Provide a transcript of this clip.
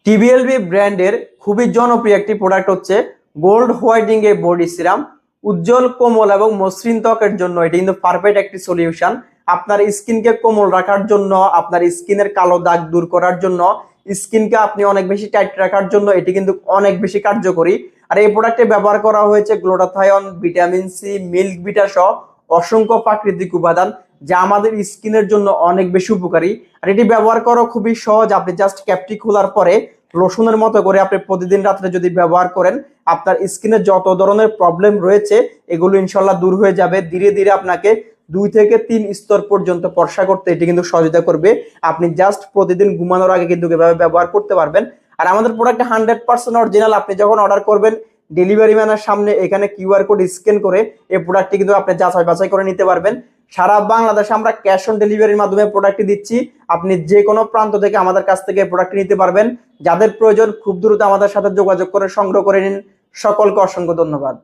টিবিএলবি ব্র্যান্ডের খুবই জনপ্রিয় একটি প্রোডাক্ট হচ্ছে গোল্ড হোয়াইটিং এ বডি সিরাম। উজ্জ্বল, কোমল এবং মসৃণ ত্বকের জন্য এটি কিন্তু পারফেক্ট একটি সলিউশন। আপনার স্কিনকে কোমল রাখার জন্য, আপনার স্কিনের কালো দাগ দূর করার জন্য, স্কিনকে আপনি অনেক বেশি টাইট রাখার জন্য এটি কিন্তু অনেক বেশি কার্যকরী। আর এই প্রোডাক্টে ব্যবহার করা হয়েছে glutathione, vitamin C, milk beta সহ অসংখ্য প্রাকৃতিক উপাদান, যা আমাদের স্কিনের জন্য অনেক বেশি উপকারী। আর এটি ব্যবহার করা খুবই সহজ। আপনি জাস্ট ক্যাপটি খোলার পরে লোশনের মতো করে আপনি প্রতিদিন রাত্রে যদি ব্যবহার করেন, আপনার স্কিনে যত ধরনের প্রবলেম রয়েছে এগুলো ইনশাল্লাহ দূর হয়ে যাবে। ধীরে ধীরে আপনাকে 2 থেকে 3 স্তর পর্যন্ত ফর্সা করতে এটি কিন্তু সহযোগিতা করবে। আপনি জাস্ট প্রতিদিন ঘুমানোর আগে কিন্তু এভাবে ব্যবহার করতে পারবেন। আর আমাদের প্রোডাক্ট 100% অরিজিনাল। আপনি যখন অর্ডার করবেন, ডেলিভারি ম্যানের সামনে এখানে কিউআর কোড স্ক্যান করে এই প্রোডাক্টটি কিন্তু আপনি যাচাই বাছাই করে নিতে পারবেন। সারা বাংলাদেশে আমরা ক্যাশ অন ডেলিভারির মাধ্যমে প্রোডাক্টটি দিচ্ছি। আপনি যে কোনো প্রান্ত থেকে আমাদের কাছ থেকে প্রোডাক্টটি নিতে পারবেন। যাদের প্রয়োজন খুব দ্রুত আমাদের সাথে যোগাযোগ করে সংগ্রহ করে নিন। সকলকে অসংখ্য ধন্যবাদ।